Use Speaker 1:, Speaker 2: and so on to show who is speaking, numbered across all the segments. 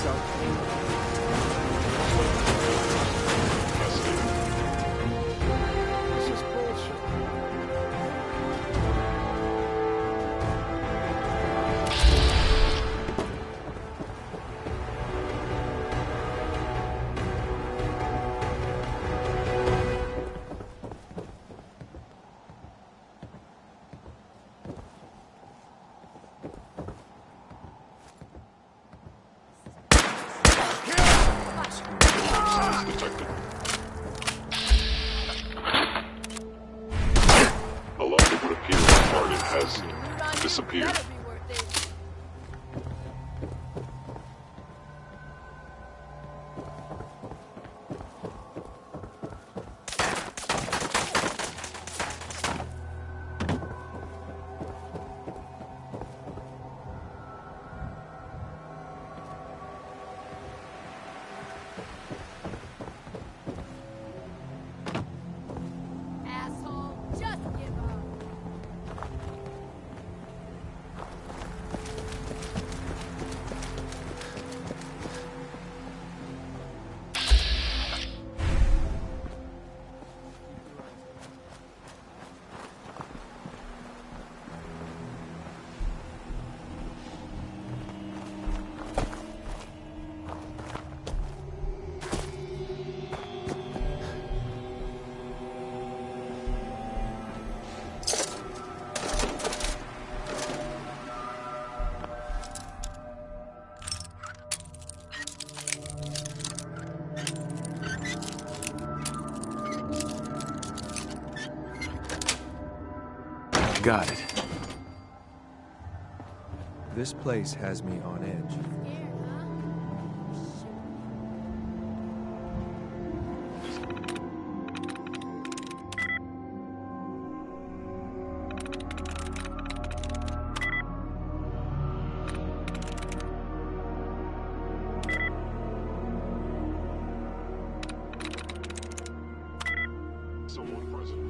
Speaker 1: This is bullshit.
Speaker 2: Detected. Although it would appear the target has disappeared.
Speaker 3: Asshole, just give up.
Speaker 4: Got it. This place has me on edge.
Speaker 3: Scared, huh?
Speaker 2: Someone present.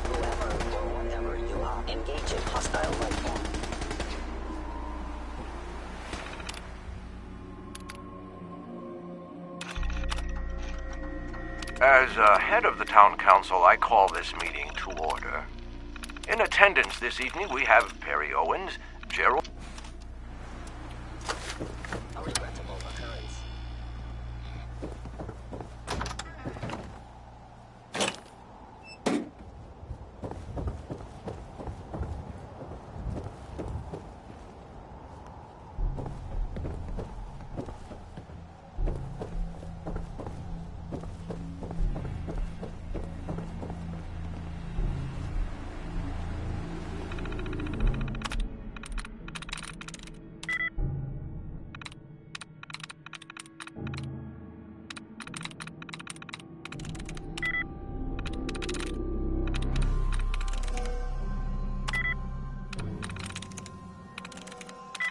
Speaker 5: Whoever or whatever you are, engage in hostile life form.
Speaker 6: As head of the town council, I call this meeting to order. In attendance this evening, we have Perry Owens, Gerald...
Speaker 5: A regrettable occurrence.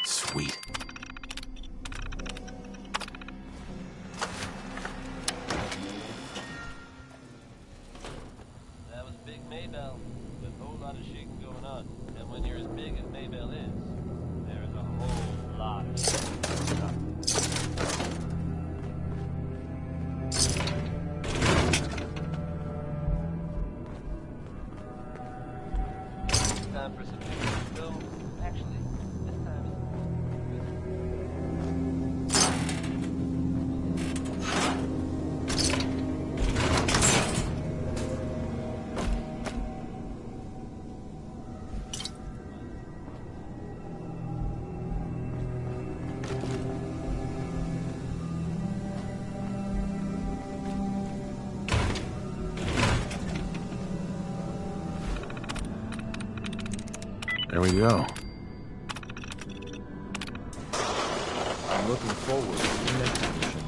Speaker 4: Sweet.
Speaker 7: That was Big Maybell, with a whole lot of shaking going on. And when you're as big as Maybell is, there is a whole lot of time for some things to go. Actually, this time
Speaker 4: There we go. I'm looking forward to the next mission.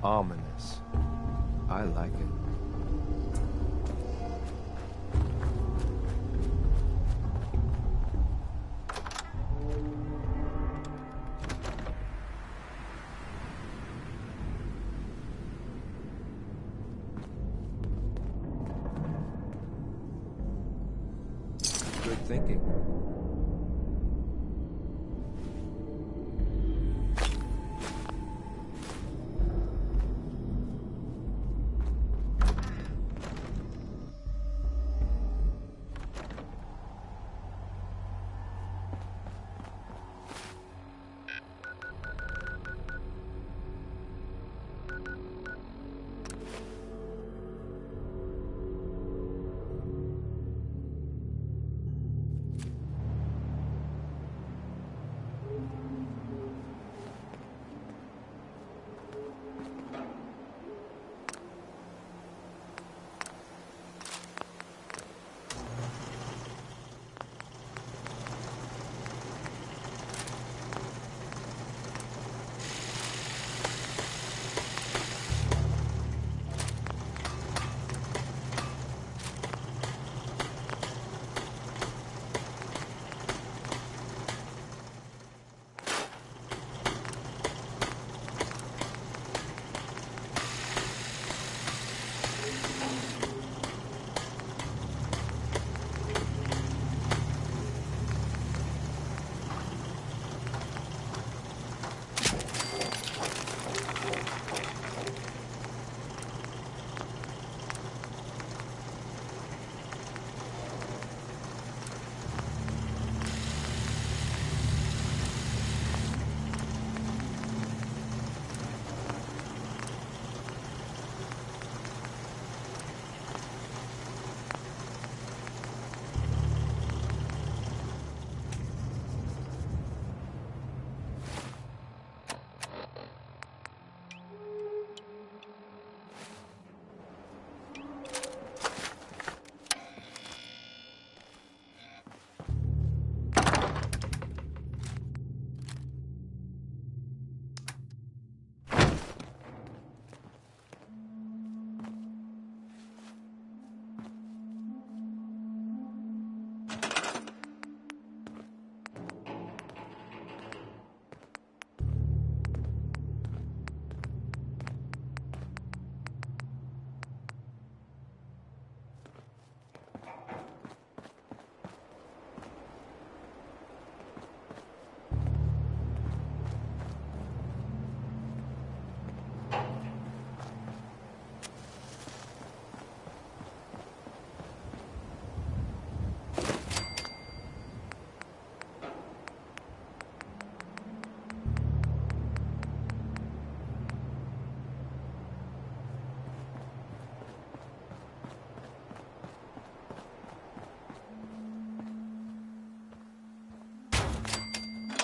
Speaker 4: Ominous. I like it. Good thinking.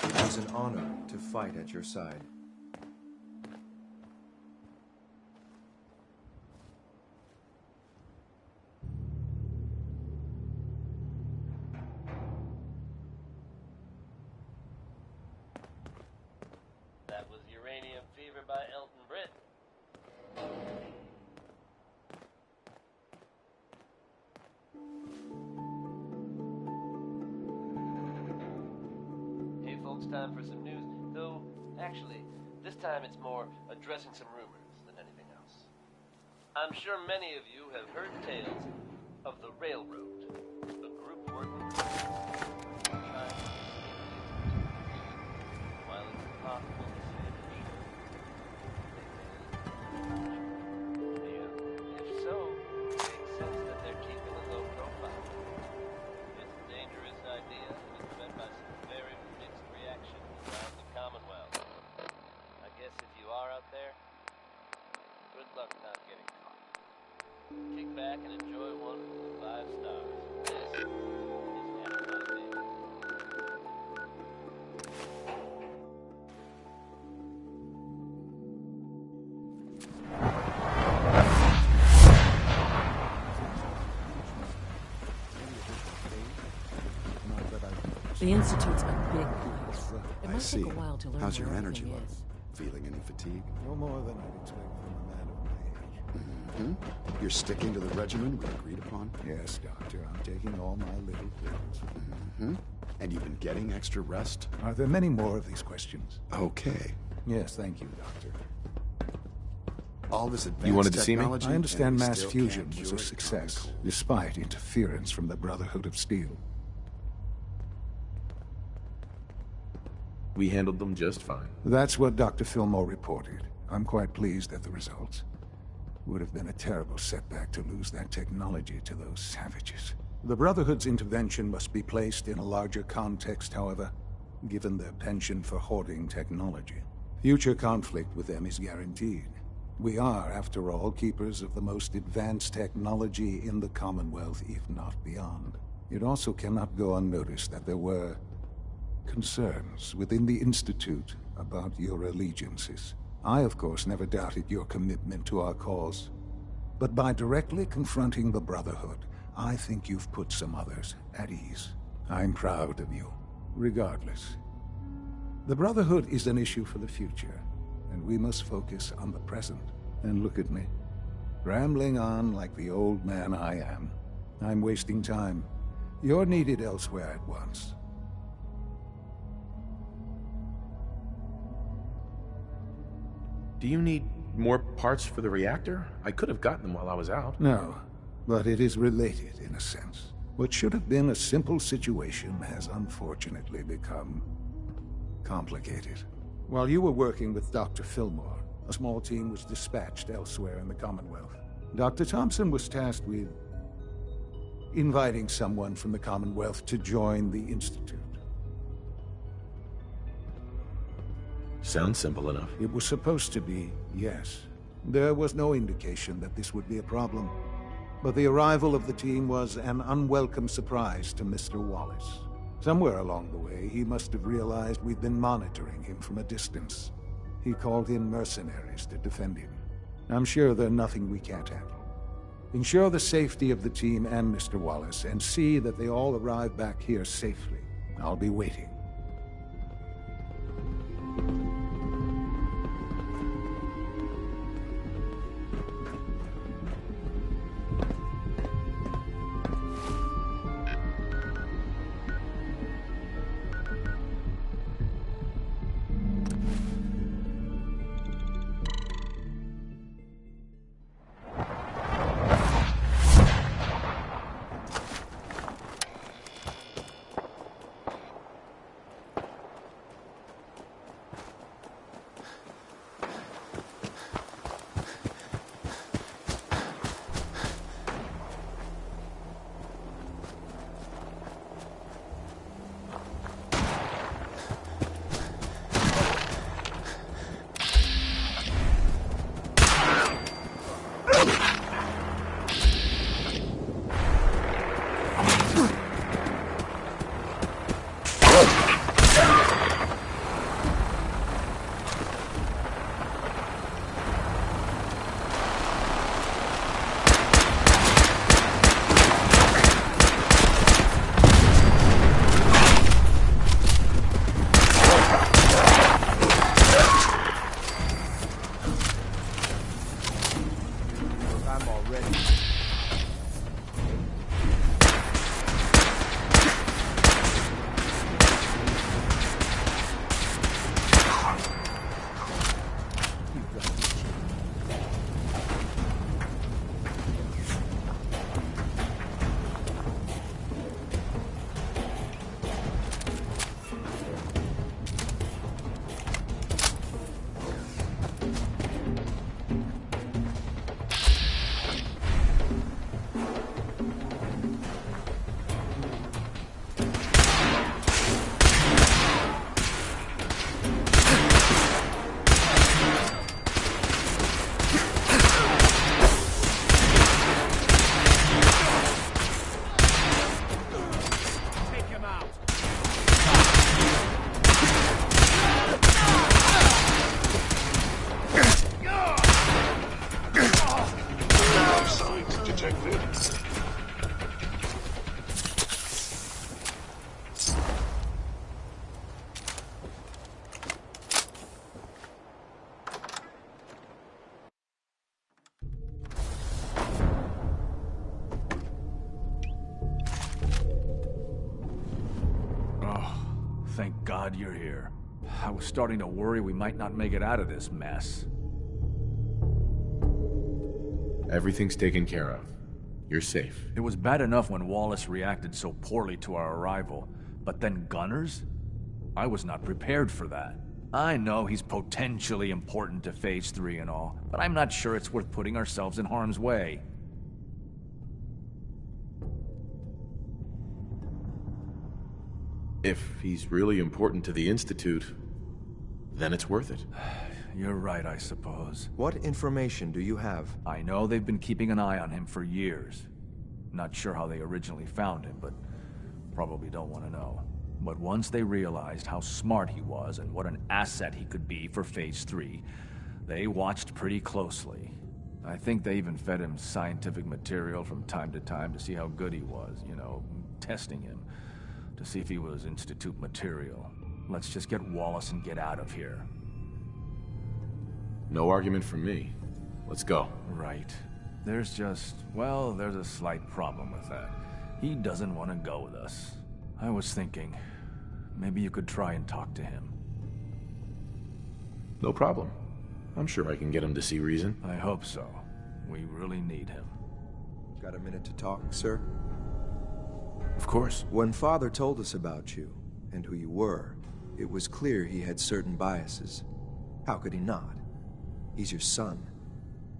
Speaker 4: It was an honor to fight at your side.
Speaker 7: That was Uranium Fever by Elton Britt. Hey folks, time for some news. Though, actually, this time it's more addressing some rumors than anything else. I'm sure many of you have heard tales of the Railroad, a group working while it's impossible to say for sure. If so, it makes sense that they're keeping a low profile. It's a dangerous idea, and it's met by some very mixed reactions around the Commonwealth. I guess if you are out there, good luck not getting caught. Kick back and enjoy one from the 5 stars. This is NYD.
Speaker 8: The Institute's a big place. It might
Speaker 9: I see.
Speaker 8: take a while to learn
Speaker 9: How's your
Speaker 8: where
Speaker 9: energy
Speaker 8: everything
Speaker 9: level?
Speaker 8: is. Feeling any fatigue?
Speaker 1: No more than I'd expect from a man of my age.
Speaker 8: You're sticking to the regimen we agreed upon?
Speaker 1: Yes, Doctor, I'm taking all my little pills.
Speaker 8: And you've been getting extra rest?
Speaker 1: Are there many more of these questions?
Speaker 8: Okay.
Speaker 1: Yes, thank you, Doctor.
Speaker 8: All this advanced
Speaker 4: You wanted to see me?
Speaker 8: technology,
Speaker 1: I understand
Speaker 8: and we
Speaker 1: mass
Speaker 8: still
Speaker 1: fusion
Speaker 8: can't
Speaker 1: was
Speaker 8: cure
Speaker 1: a
Speaker 8: it,
Speaker 1: success,
Speaker 8: common cold.
Speaker 1: despite interference from the Brotherhood of Steel.
Speaker 4: We handled them just fine.
Speaker 1: That's what Dr. Fillmore reported. I'm quite pleased at the results. Would have been a terrible setback to lose that technology to those savages. The Brotherhood's intervention must be placed in a larger context, however, given their penchant for hoarding technology. Future conflict with them is guaranteed. We are, after all, keepers of the most advanced technology in the Commonwealth, if not beyond. It also cannot go unnoticed that there were concerns within the Institute about your allegiances. I, of course, never doubted your commitment to our cause. But by directly confronting the Brotherhood, I think you've put some others at ease. I'm proud of you, regardless. The Brotherhood is an issue for the future, and we must focus on the present. And look at me, rambling on like the old man I am. I'm wasting time. You're needed elsewhere at once.
Speaker 4: Do you need more parts for the reactor? I could have gotten them while I was out.
Speaker 1: No, but it is related in a sense. What should have been a simple situation has unfortunately become complicated. While you were working with Dr. Fillmore, a small team was dispatched elsewhere in the Commonwealth. Dr. Thompson was tasked with inviting someone from the Commonwealth to join the Institute.
Speaker 4: Sounds simple enough.
Speaker 1: It was supposed to be, yes. There was no indication that this would be a problem. But the arrival of the team was an unwelcome surprise to Mr. Wallace. Somewhere along the way, he must have realized we'd been monitoring him from a distance. He called in mercenaries to defend him. I'm sure there's nothing we can't handle. Ensure the safety of the team and Mr. Wallace, and see that they all arrive back here safely. I'll be waiting.
Speaker 9: thank God you're here. I was starting to worry we might not make it out of this mess.
Speaker 4: Everything's taken care of. You're safe.
Speaker 9: It was bad enough when Wallace reacted so poorly to our arrival, but then Gunners? I was not prepared for that. I know he's potentially important to Phase 3 and all, but I'm not sure it's worth putting ourselves in harm's way.
Speaker 4: If he's really important to the Institute, then it's worth it.
Speaker 9: You're right, I suppose.
Speaker 10: What information do you have?
Speaker 9: I know they've been keeping an eye on him for years. Not sure how they originally found him, but probably don't want to know. But once they realized how smart he was and what an asset he could be for Phase 3, they watched pretty closely. I think they even fed him scientific material from time to time to see how good he was, you know, testing him, to see if he was Institute material. Let's just get Wallace and get out of here.
Speaker 4: No argument from me. Let's go.
Speaker 9: Right. There's just, well, there's a slight problem with that. He doesn't want to go with us. I was thinking, maybe you could try and talk to him.
Speaker 4: No problem. I'm sure I can get him to see reason.
Speaker 9: I hope so. We really need him.
Speaker 10: Got a minute to talk, sir?
Speaker 4: Of course.
Speaker 10: When Father told us about you, and who you were, it was clear he had certain biases. How could he not? He's your son,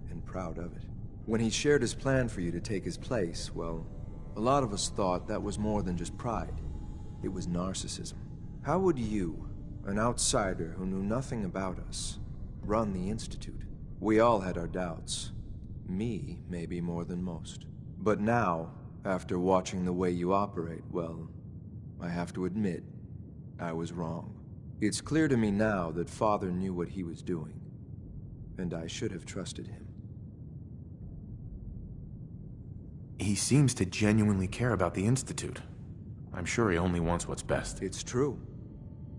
Speaker 10: and proud of it. When he shared his plan for you to take his place, well, a lot of us thought that was more than just pride. It was narcissism. How would you, an outsider who knew nothing about us, run the Institute? We all had our doubts. Me, maybe more than most. But now, after watching the way you operate, well, I have to admit, I was wrong. It's clear to me now that Father knew what he was doing, and I should have trusted him.
Speaker 4: He seems to genuinely care about the Institute. I'm sure he only wants what's best.
Speaker 10: It's true.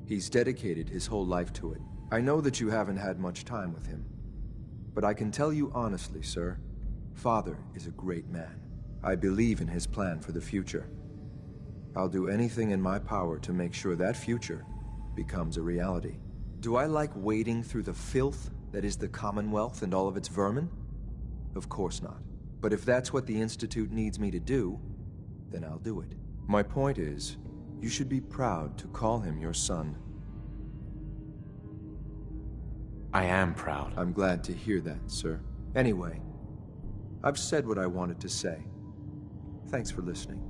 Speaker 10: He's dedicated his whole life to it. I know that you haven't had much time with him, but I can tell you honestly, sir, Father is a great man. I believe in his plan for the future. I'll do anything in my power to make sure that future becomes a reality. Do I like wading through the filth that is the Commonwealth and all of its vermin? Of course not. But if that's what the Institute needs me to do, then I'll do it. My point is, you should be proud to call him your son.
Speaker 4: I am proud.
Speaker 10: I'm glad to hear that, sir. Anyway, I've said what I wanted to say. Thanks for listening.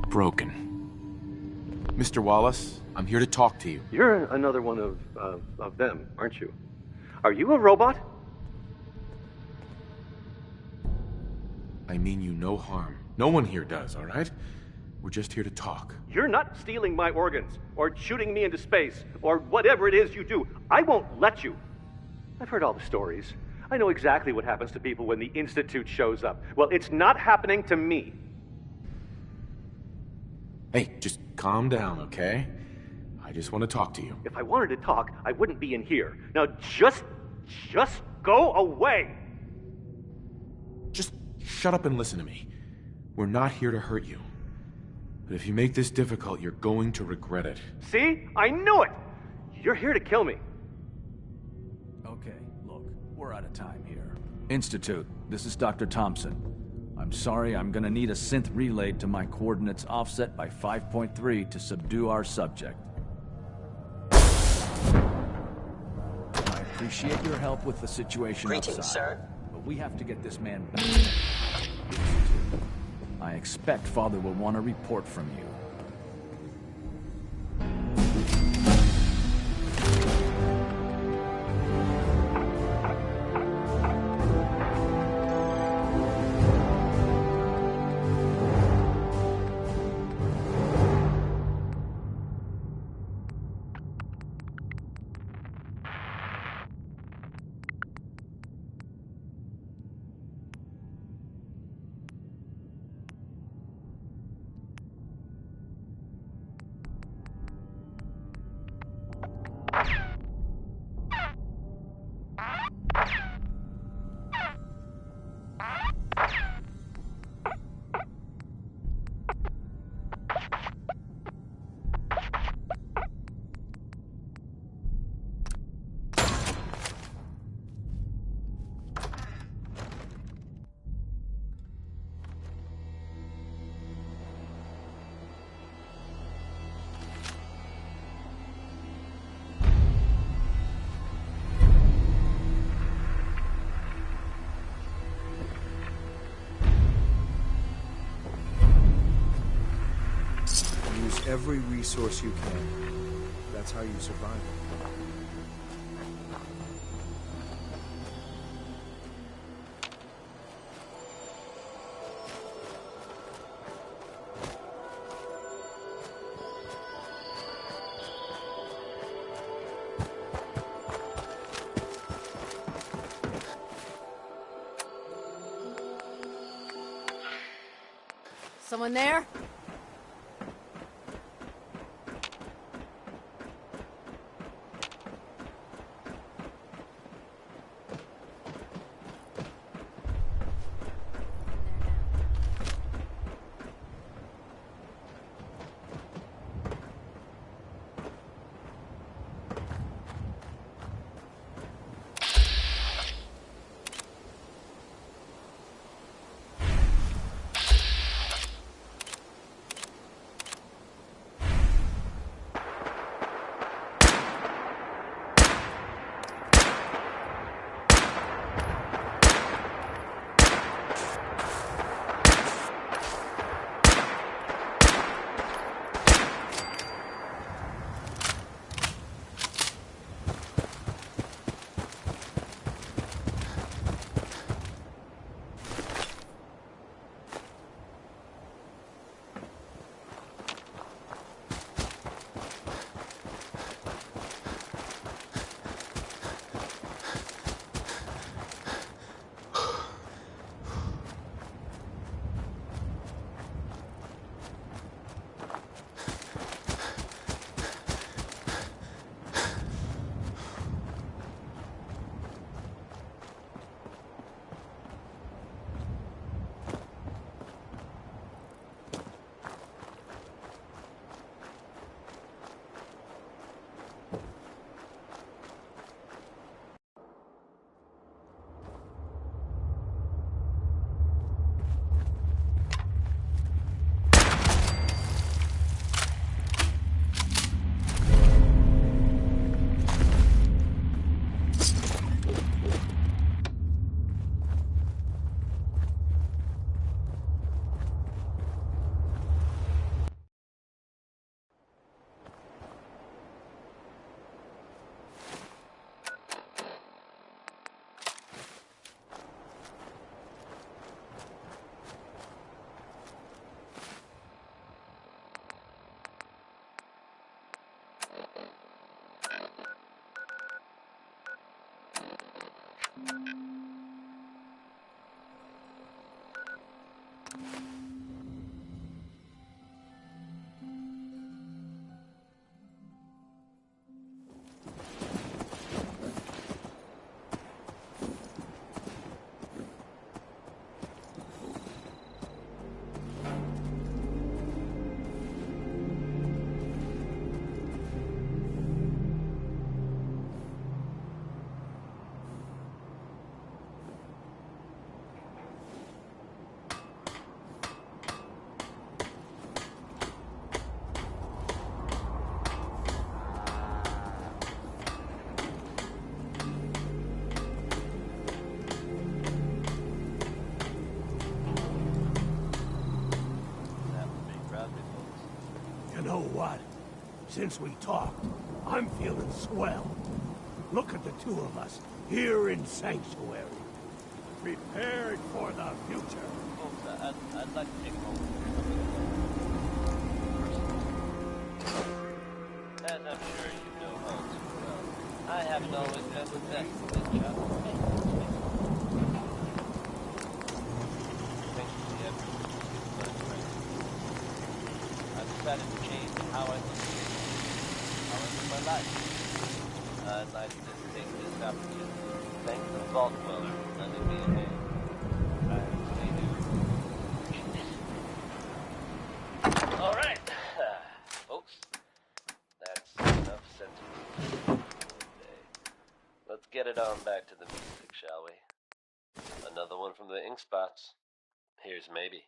Speaker 4: Broken. Mr. Wallace, I'm here to talk to you.
Speaker 11: You're another one of them, aren't you? Are you a robot?
Speaker 4: I mean you no harm. No one here does, all right? We're just here to talk.
Speaker 11: You're not stealing my organs, or shooting me into space, or whatever it is you do. I won't let you. I've heard all the stories. I know exactly what happens to people when the Institute shows up. Well, it's not happening to me.
Speaker 4: Hey, just calm down, okay? I just want to talk to you.
Speaker 11: If I wanted to talk, I wouldn't be in here. Now just go away!
Speaker 4: Just shut up and listen to me. We're not here to hurt you. But if you make this difficult, you're going to regret it.
Speaker 11: See? I knew it! You're here to kill me.
Speaker 9: Okay, look, we're out of time here. Institute, this is Dr. Thompson. I'm sorry, I'm gonna need a synth relayed to my coordinates offset by 5.3 to subdue our subject. I appreciate your help with the situation
Speaker 5: Greetings,
Speaker 9: outside,
Speaker 5: sir.
Speaker 9: but we have to get this man back. I expect Father will want a report from you.
Speaker 10: every resource you can. That's how you survive.
Speaker 3: Someone there?
Speaker 12: You know what? Since we talked, I'm feeling swell. Look at the two of us, here in Sanctuary. Prepared for the future.
Speaker 7: Folks, I'd like to take a moment. As I'm sure you know all too well, I haven't always been the best at this job. Eventually, I've decided to change how I live my life. I'd like to take this opportunity to thank the Vault Dweller for lending me a hand. I really do appreciate it. Alright, folks. That's enough sentiment for today. Let's get it on back to the music, shall we? Another one from the Ink Spots. Here's Maybe.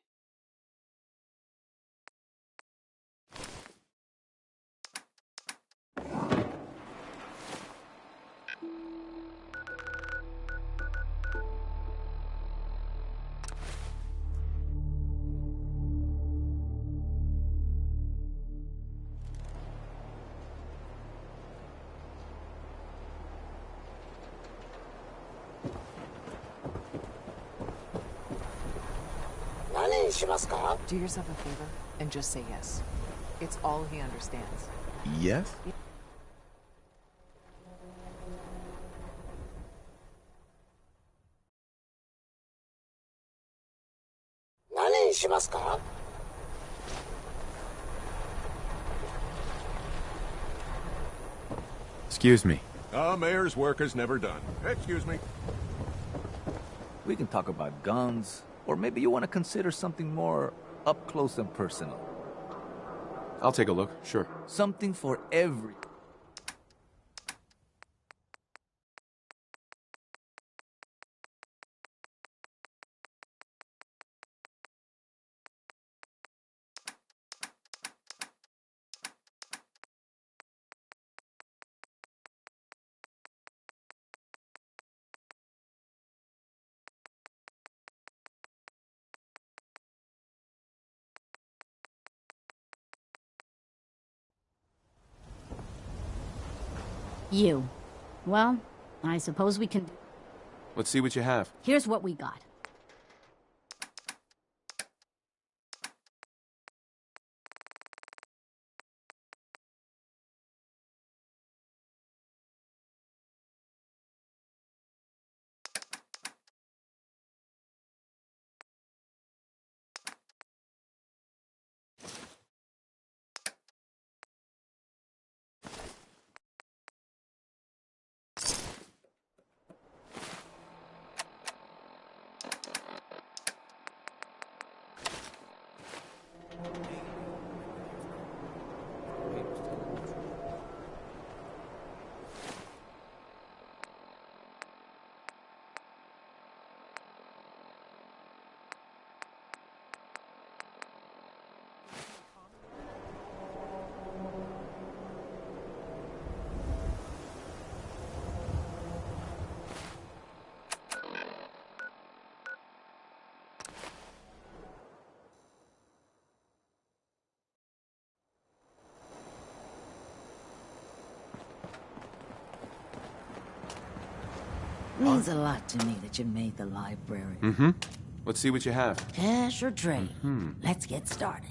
Speaker 13: Do yourself a favor and just say yes. It's all he understands.
Speaker 4: Yes? Excuse me.
Speaker 14: Mayor's work is never done. Excuse me.
Speaker 9: We can talk about guns, or maybe you want to consider something more up close and personal.
Speaker 4: I'll take a look, sure.
Speaker 9: Something for every...
Speaker 15: You. Well, I suppose we can...
Speaker 4: Let's see what you have.
Speaker 15: Here's what we got. Means a lot to me that you made the library.
Speaker 4: Mm-hmm. Let's see what you have.
Speaker 15: Cash or trade? Let's get started.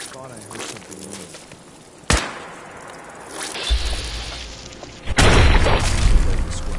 Speaker 10: Thought I heard something weird. This way.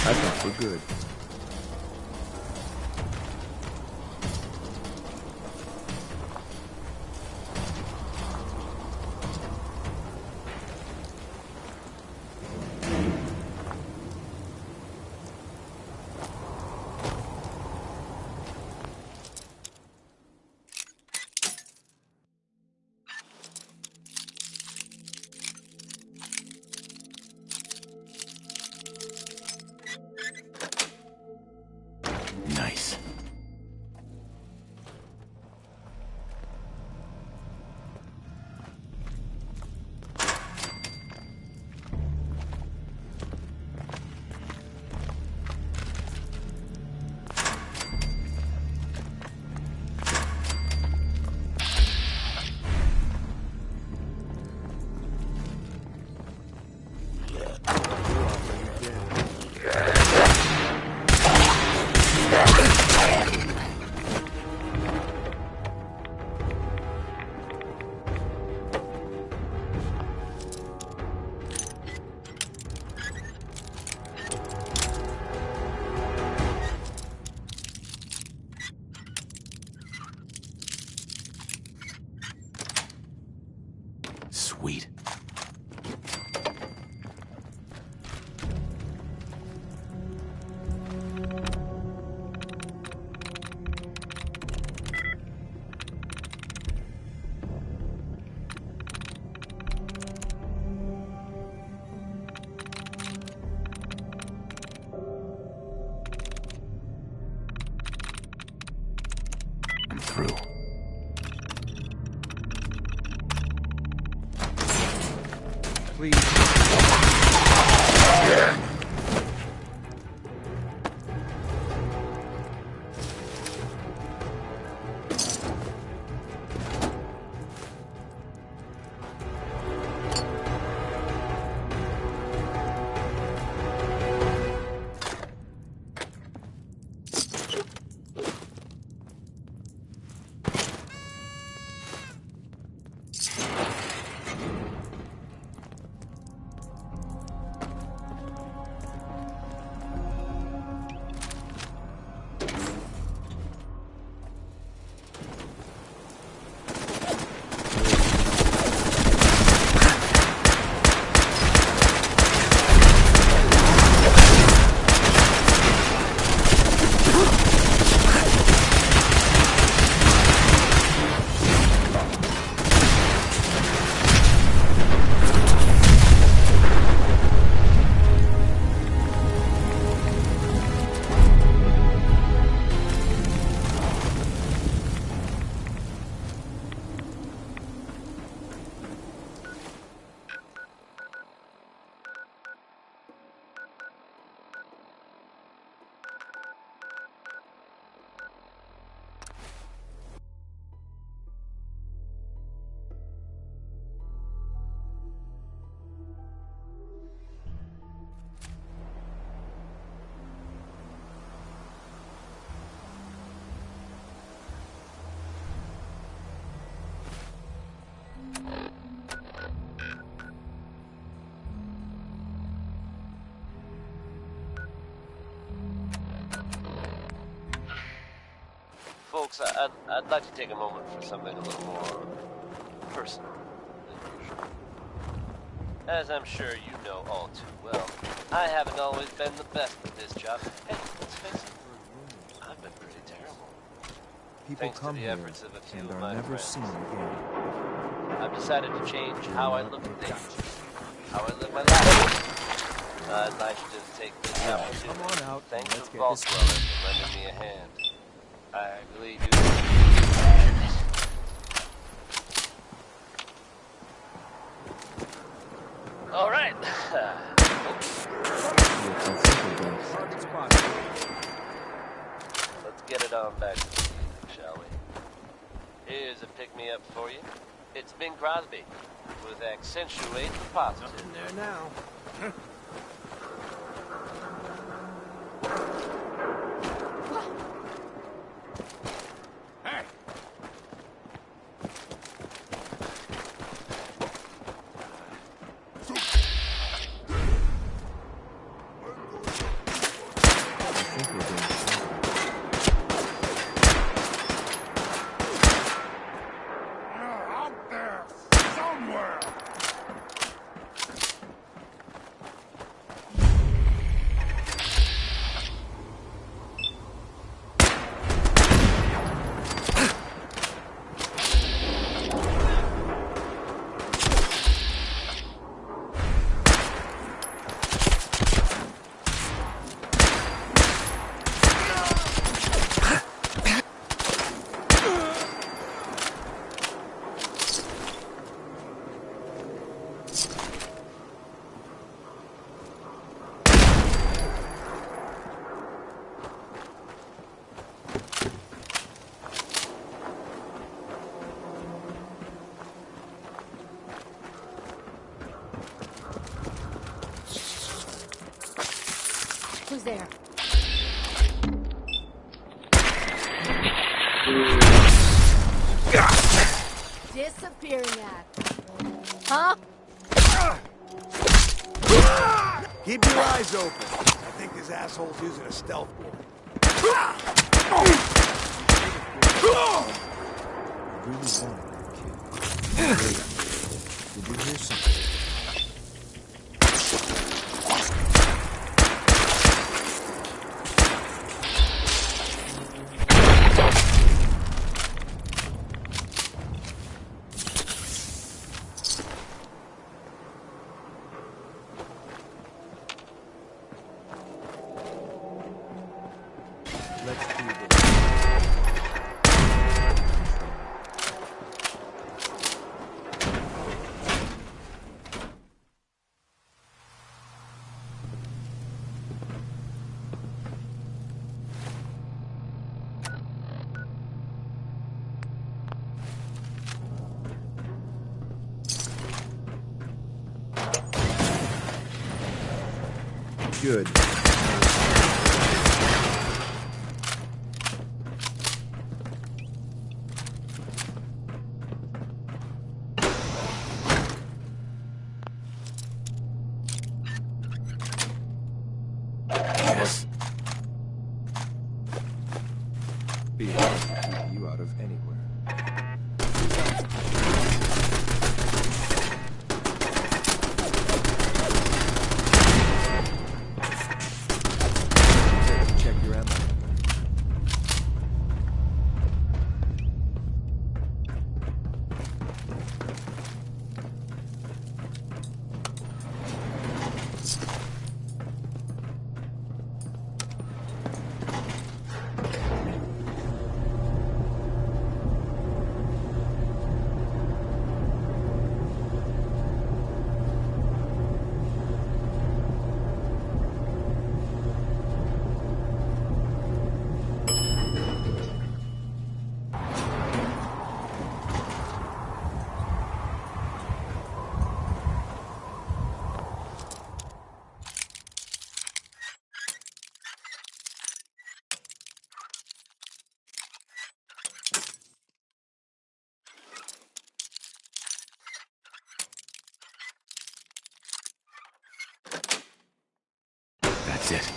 Speaker 9: I think we're good.
Speaker 4: Sweet. I'm through.
Speaker 10: Please.
Speaker 7: Folks, I'd like to take a moment for something a little more personal than usual. As I'm sure you know all too well, I haven't always been the best at this job. Hey, let's face it, I've been pretty terrible.
Speaker 10: People
Speaker 7: Thanks
Speaker 10: come
Speaker 7: to the
Speaker 10: here
Speaker 7: efforts of a few
Speaker 10: and
Speaker 7: of
Speaker 10: are
Speaker 7: my
Speaker 10: never
Speaker 7: friends.
Speaker 10: seen again.
Speaker 7: I've decided to change how I look at things, how I live my life. I'd like to take this opportunity
Speaker 10: Come on out.
Speaker 7: thank
Speaker 10: Let's
Speaker 7: the
Speaker 10: get
Speaker 7: Vault
Speaker 10: this
Speaker 7: Dweller for lending me a hand. I really do appreciate it. All right. Let's get it on back to the music, shall we? Here's a pick-me-up for you. It's Bing Crosby with Accentuate the Positive.
Speaker 12: In there now.
Speaker 14: Hey!
Speaker 12: Out there, somewhere.
Speaker 3: Who's there? Disappearing act. Huh?
Speaker 12: Keep your eyes open. I think this asshole's using a stealth board.
Speaker 10: Really wanted that kid. Did you hear something? Good.
Speaker 4: Yes.
Speaker 10: Be able to keep you out of anywhere. Check your ammo.
Speaker 4: That's it.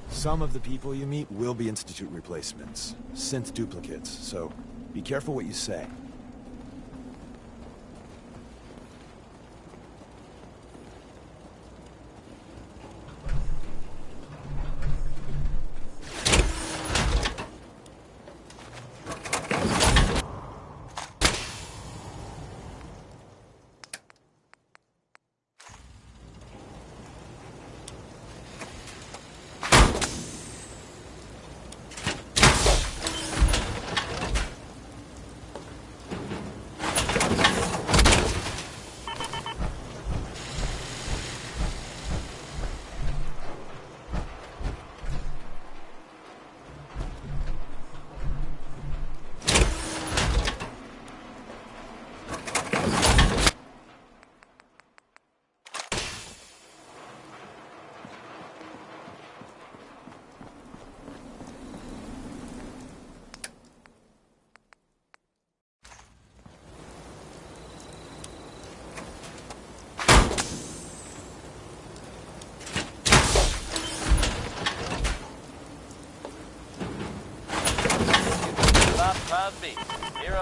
Speaker 8: Some of the people you meet will be Institute replacements, synth duplicates, so be careful what you say.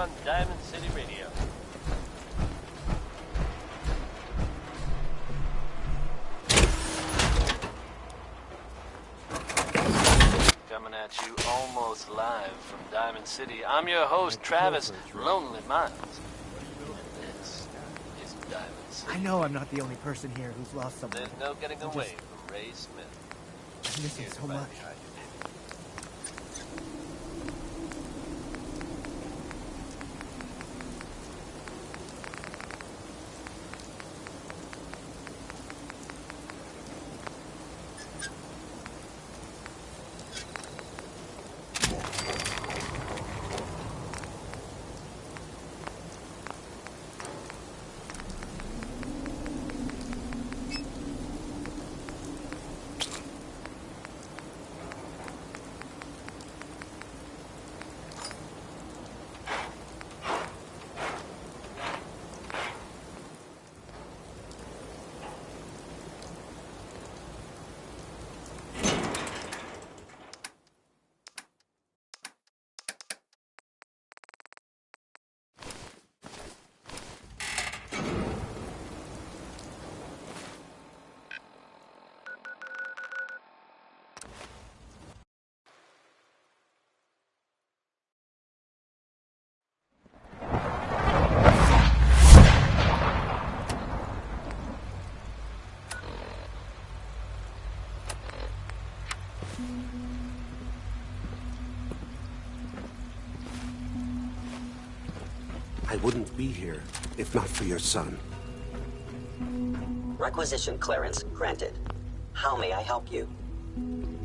Speaker 7: on Diamond City Radio. Coming at you almost live from Diamond City. I'm your host, Travis Lonely Miles. And this is Diamond City.
Speaker 16: I know I'm not the only person here who's lost someone.
Speaker 7: There's no getting away from Ray Smith.
Speaker 16: I miss him so much.
Speaker 17: I wouldn't be here if not for your son.
Speaker 5: Requisition clearance granted. How may I help you?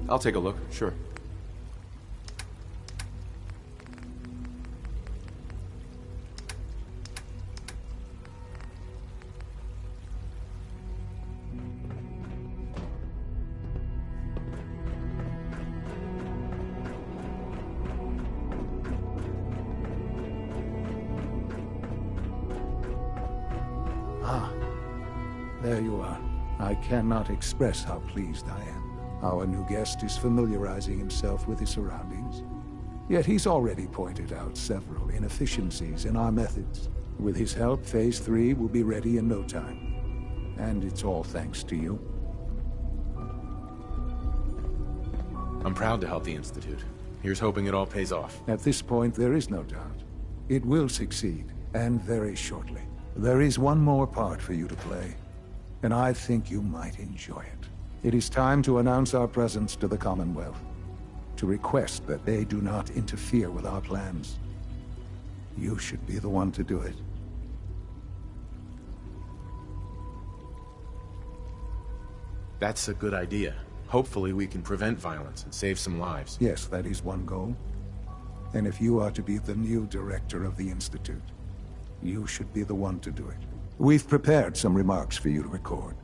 Speaker 4: I'll take a look, sure.
Speaker 1: There you are. I cannot express how pleased I am. Our new guest is familiarizing himself with his surroundings. Yet he's already pointed out several inefficiencies in our methods. With his help, Phase 3 will be ready in no time. And it's all thanks to you.
Speaker 4: I'm proud to help the Institute. Here's hoping it all pays off.
Speaker 1: At this point, there is no doubt. It will succeed, and very shortly. There is one more part for you to play, and I think you might enjoy it. It is time to announce our presence to the Commonwealth, to request that they do not interfere with our plans. You should be the one to do it.
Speaker 4: That's a good idea. Hopefully we can prevent violence and save some lives.
Speaker 1: Yes, that is one goal. And if you are to be the new director of the Institute, you should be the one to do it. We've prepared some remarks for you to record.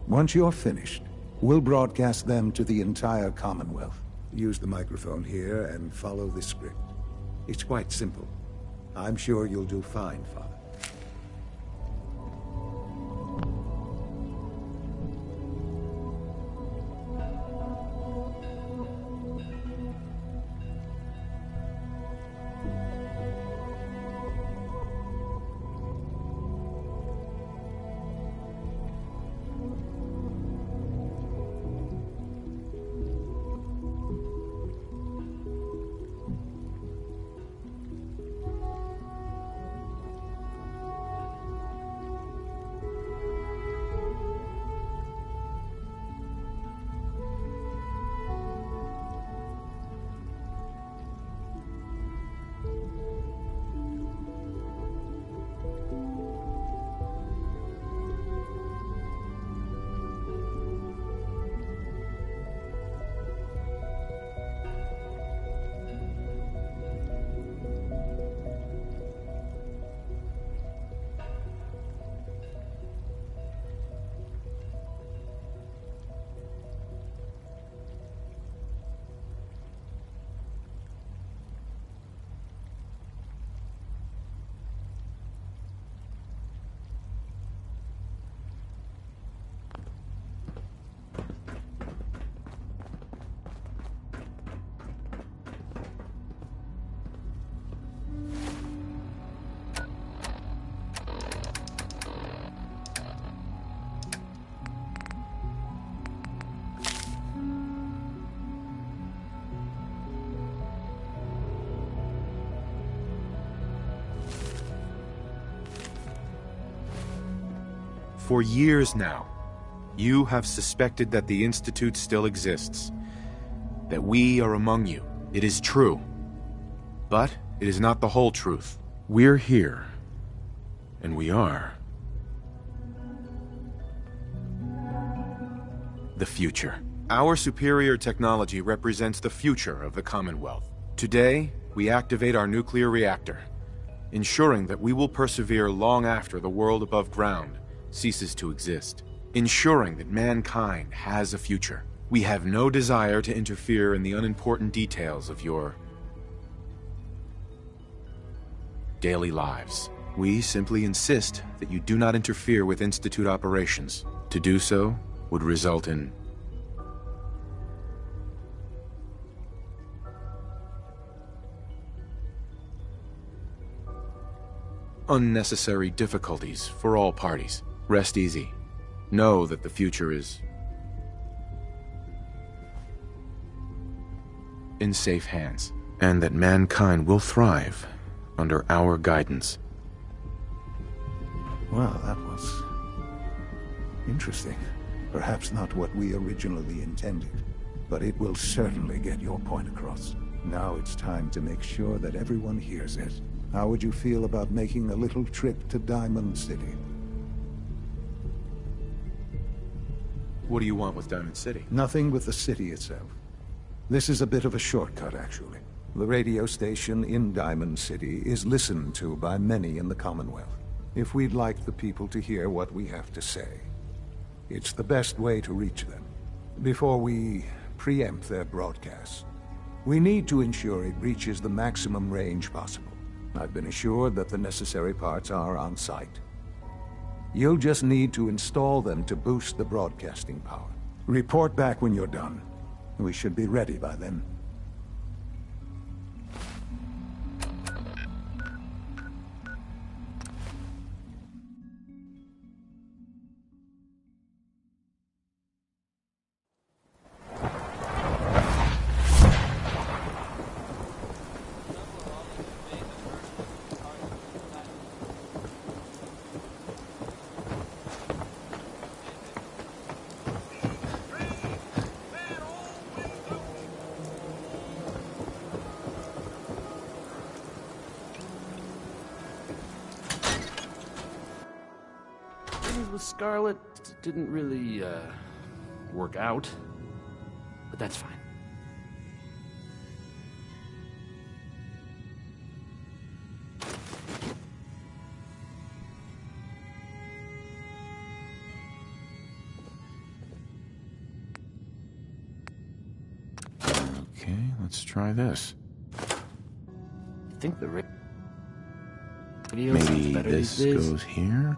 Speaker 1: Once you're finished, we'll broadcast them to the entire Commonwealth. Use the microphone here and follow the script. It's quite simple. I'm sure you'll do fine, Father.
Speaker 4: For years now, you have suspected that the Institute still exists. That we are among you. It is true. But it is not the whole truth. We're here. And we are the future. Our superior technology represents the future of the Commonwealth. Today, we activate our nuclear reactor, ensuring that we will persevere long after the world above ground ceases to exist. Ensuring that mankind has a future. We have no desire to interfere in the unimportant details of your daily lives. We simply insist that you do not interfere with Institute operations. To do so would result in unnecessary difficulties for all parties. Rest easy. Know that the future is in safe hands, and that mankind will thrive under our guidance.
Speaker 1: Well, that was interesting. Perhaps not what we originally intended, but it will certainly get your point across. Now it's time to make sure that everyone hears it. How would you feel about making a little trip to Diamond City?
Speaker 4: What do you want with Diamond City?
Speaker 1: Nothing with the city itself. This is a bit of a shortcut, actually. The radio station in Diamond City is listened to by many in the Commonwealth. If we'd like the people to hear what we have to say, it's the best way to reach them. Before we preempt their broadcasts, we need to ensure it reaches the maximum range possible. I've been assured that the necessary parts are on site. You'll just need to install them to boost the broadcasting power. Report back when you're done. We should be ready by then.
Speaker 18: With Scarlet didn't really, work out. But that's fine.
Speaker 4: Okay, let's try this.
Speaker 18: I think the radio
Speaker 4: Maybe
Speaker 18: better
Speaker 4: this
Speaker 18: these days.
Speaker 4: goes here?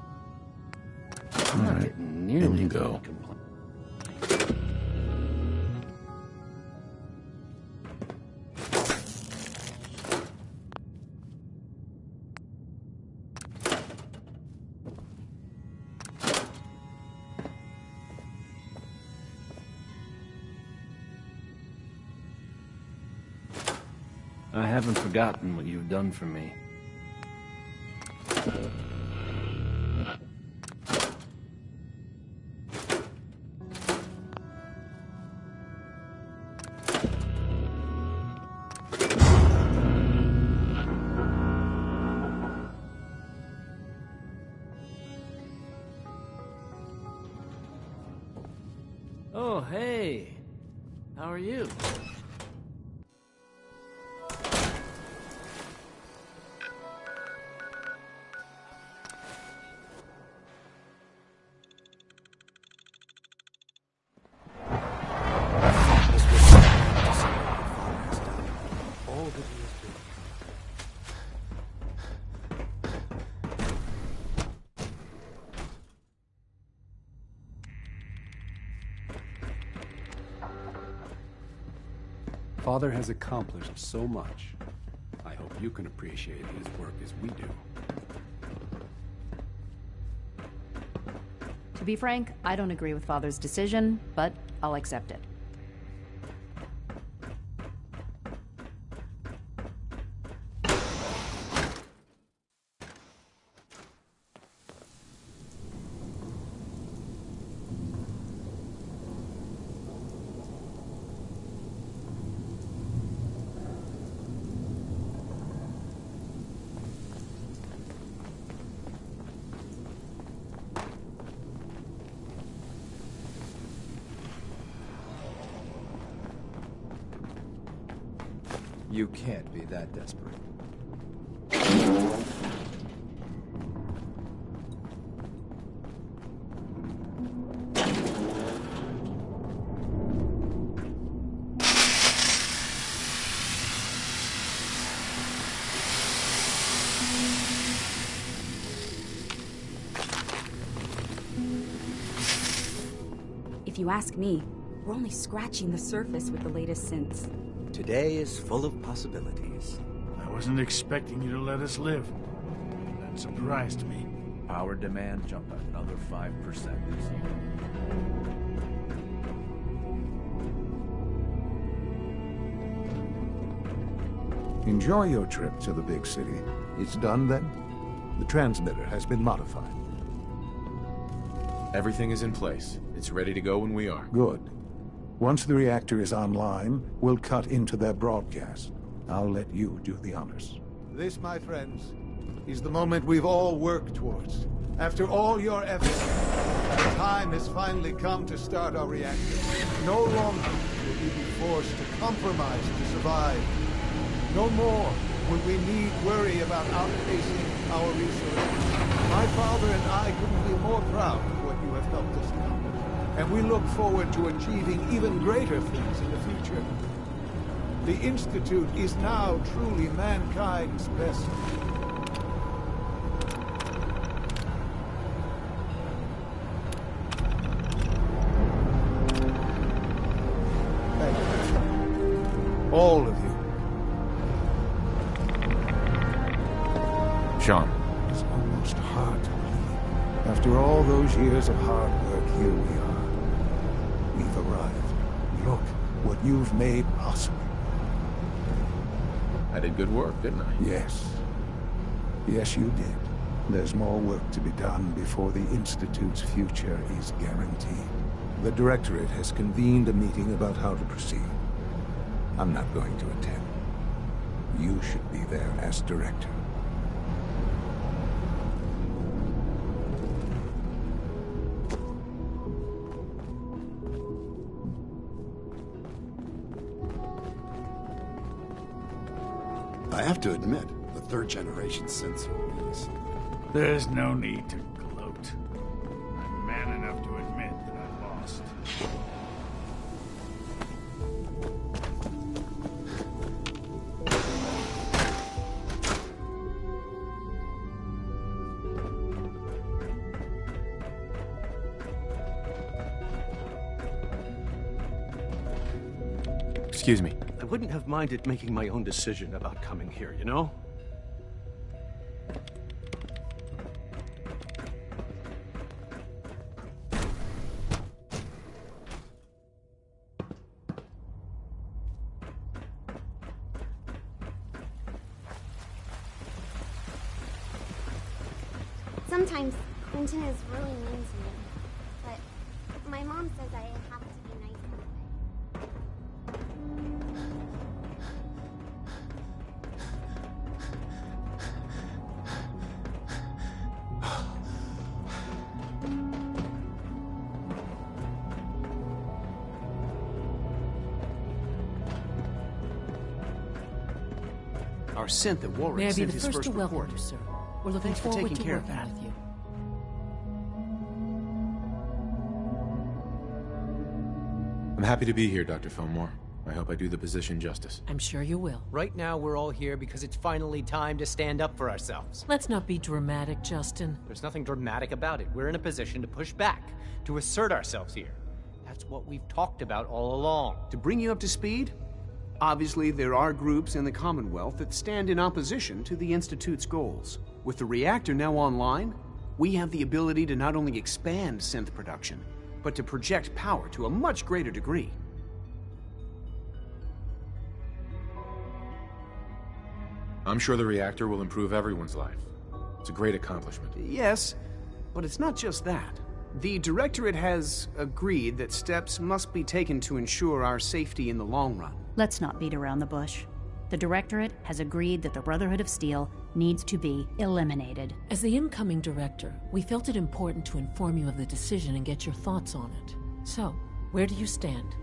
Speaker 18: I'm not
Speaker 4: Alright,
Speaker 18: getting nearly as
Speaker 4: bingo.
Speaker 18: many complaints. I haven't forgotten what you've done for me. Oh, hey. How are you?
Speaker 17: Father has accomplished so much. I hope you can appreciate his work as we do.
Speaker 19: To be frank, I don't agree with Father's decision, but I'll accept it.
Speaker 10: You can't be that desperate.
Speaker 20: If you ask me, we're only scratching the surface with the latest synths.
Speaker 21: Today is full of possibilities.
Speaker 12: I wasn't expecting you to let us live. That surprised me.
Speaker 9: Power demand jumped another 5% this year.
Speaker 1: Enjoy your trip to the big city. It's done then? The transmitter has been modified.
Speaker 4: Everything is in place. It's ready to go when we are.
Speaker 1: Good. Once the reactor is online, we'll cut into their broadcast. I'll let you do the honors. This, my friends, is the moment we've all worked towards. After all your efforts, the time has finally come to start our reactor. No longer will we be forced to compromise to survive. No more will we need worry about outpacing our resources. My father and I couldn't be more proud of what you have helped us accomplish. And we look forward to achieving even greater things in the future. The Institute is now truly mankind's best. Thank you. All of you.
Speaker 4: Sean.
Speaker 1: It's almost hard to believe. After all those years of hard work, here we are. We've arrived. Look what you've made possible.
Speaker 4: I did good work, didn't I?
Speaker 1: Yes. Yes, you did. There's more work to be done before the Institute's future is guaranteed. The Directorate has convened a meeting about how to proceed. I'm not going to attend. You should be there as Director.
Speaker 22: I have to admit, the third-generation synths are a piece.
Speaker 12: There's no need to gloat. I'm man enough to admit that I lost.
Speaker 4: Excuse me.
Speaker 11: I wouldn't have minded making my own decision about coming here, you know?
Speaker 23: Sometimes Quentin is really mean to me, but my mom says I have to be nice
Speaker 11: Our synth at Warwick
Speaker 24: May I be
Speaker 11: sent
Speaker 24: the
Speaker 11: his
Speaker 24: first
Speaker 11: first
Speaker 24: to welcome
Speaker 11: report.
Speaker 24: you, sir. We're looking
Speaker 11: Thanks for
Speaker 24: forward
Speaker 11: taking
Speaker 24: to
Speaker 11: care of
Speaker 24: working
Speaker 11: that.
Speaker 24: with you.
Speaker 4: I'm happy to be here, Dr. Fillmore. I hope I do the position justice.
Speaker 24: I'm sure you will.
Speaker 25: Right now, we're all here because it's finally time to stand up for ourselves.
Speaker 24: Let's not be dramatic, Justin.
Speaker 25: There's nothing dramatic about it. We're in a position to push back, to assert ourselves here. That's what we've talked about all along.
Speaker 26: To bring you up to speed, obviously there are groups in the Commonwealth that stand in opposition to the Institute's goals. With the reactor now online, we have the ability to not only expand synth production, but to project power to a much greater degree.
Speaker 4: I'm sure the reactor will improve everyone's life. It's a great accomplishment.
Speaker 26: Yes, but it's not just that. The Directorate has agreed that steps must be taken to ensure our safety in the long run.
Speaker 19: Let's not beat around the bush. The Directorate has agreed that the Brotherhood of Steel needs to be eliminated.
Speaker 24: As the incoming director, we felt it important to inform you of the decision and get your thoughts on it. So, where do you stand?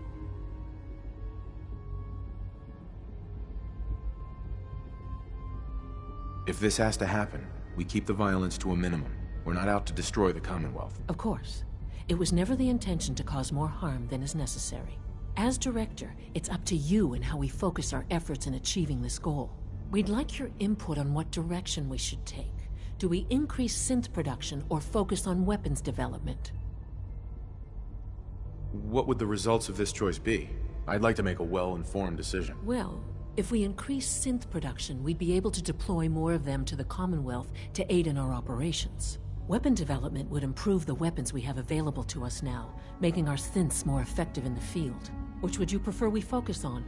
Speaker 4: If this has to happen, we keep the violence to a minimum. We're not out to destroy the Commonwealth.
Speaker 24: Of course. It was never the intention to cause more harm than is necessary. As director, it's up to you and how we focus our efforts in achieving this goal. We'd like your input on what direction we should take. Do we increase synth production or focus on weapons development?
Speaker 4: What would the results of this choice be? I'd like to make a well-informed decision.
Speaker 24: Well, if we increase synth production, we'd be able to deploy more of them to the Commonwealth to aid in our operations. Weapon development would improve the weapons we have available to us now, making our synths more effective in the field. Which would you prefer we focus on?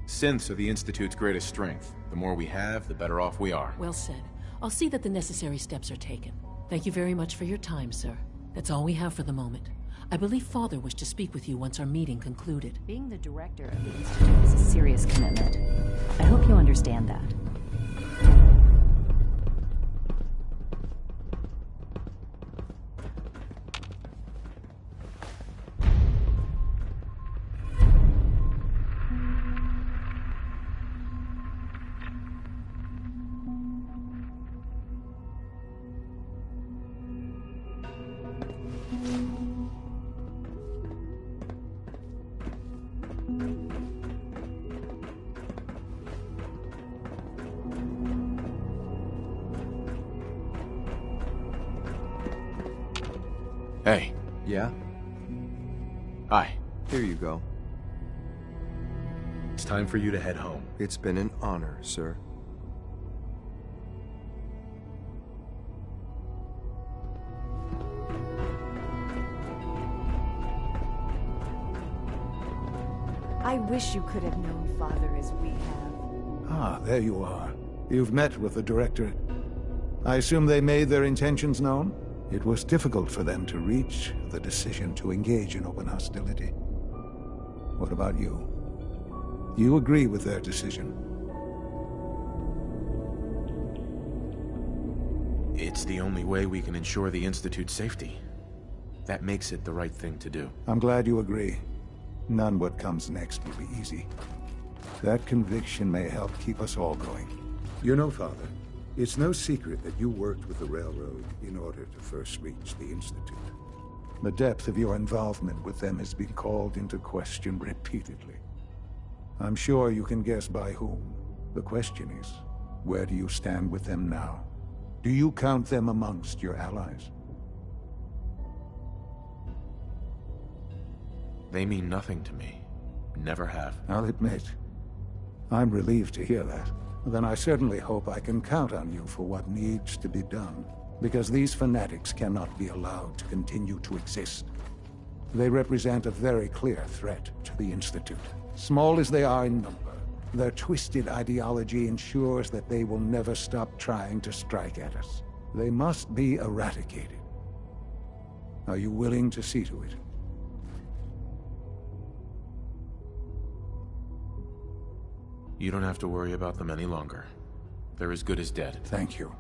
Speaker 4: Synths are the Institute's greatest strength. The more we have, the better off we are.
Speaker 24: Well said. I'll see that the necessary steps are taken. Thank you very much for your time, sir. That's all we have for the moment. I believe Father wished to speak with you once our meeting concluded.
Speaker 19: Being the director of the Institute is a serious commitment. I hope you understand that.
Speaker 4: Hey.
Speaker 10: Yeah?
Speaker 4: Hi.
Speaker 10: Here you go.
Speaker 4: It's time for you to head home.
Speaker 10: It's been an honor, sir.
Speaker 2: I wish you could have known Father as we have.
Speaker 1: Ah, there you are. You've met with the Directorate. I assume they made their intentions known? It was difficult for them to reach the decision to engage in open hostility. What about you? You agree with their decision?
Speaker 4: It's the only way we can ensure the Institute's safety. That makes it the right thing to do.
Speaker 1: I'm glad you agree. None what comes next will be easy. That conviction may help keep us all going. You know, Father, it's no secret that you worked with the Railroad in order to first reach the Institute. The depth of your involvement with them has been called into question repeatedly. I'm sure you can guess by whom. The question is, where do you stand with them now? Do you count them amongst your allies?
Speaker 4: They mean nothing to me. Never have.
Speaker 1: I'll admit, I'm relieved to hear that. Then I certainly hope I can count on you for what needs to be done, because these fanatics cannot be allowed to continue to exist. They represent a very clear threat to the Institute. Small as they are in number, their twisted ideology ensures that they will never stop trying to strike at us. They must be eradicated. Are you willing to see to it?
Speaker 4: You don't have to worry about them any longer. They're as good as dead.
Speaker 1: Thank you.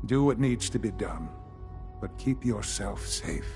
Speaker 1: Do what needs to be done, but keep yourself safe.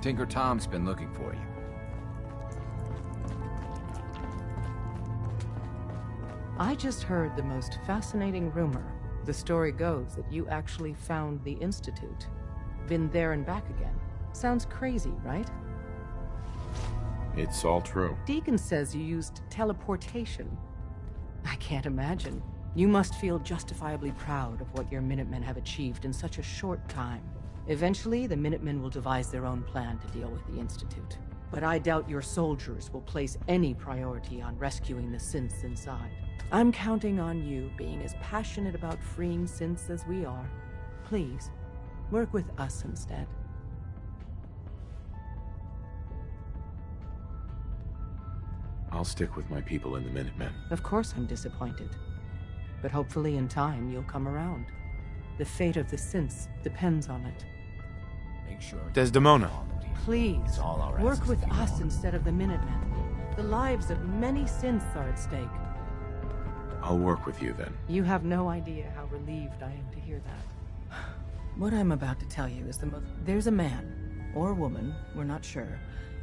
Speaker 3: Tinker Tom's been looking for you.
Speaker 6: I just heard the most fascinating rumor. The story goes that you actually found the Institute. Been there and back again. Sounds crazy, right?
Speaker 4: It's all true.
Speaker 6: Deacon says you used teleportation. I can't imagine. You must feel justifiably proud of what your Minutemen have achieved in such a short time. Eventually, the Minutemen will devise their own plan to deal with the Institute. But I doubt your soldiers will place any priority on rescuing the synths inside. I'm counting on you being as passionate about freeing synths as we are. Please, work with us instead.
Speaker 4: I'll stick with my people in the Minutemen.
Speaker 6: Of course I'm disappointed. But hopefully in time you'll come around. The fate of the synths depends on it.
Speaker 3: Make sure.
Speaker 4: Desdemona.
Speaker 6: Please, work with us instead of the Minutemen. The lives of many synths are at stake.
Speaker 4: I'll work with you then.
Speaker 6: You have no idea how relieved I am to hear that. What I'm about to tell you is the most... There's a man, or woman, we're not sure,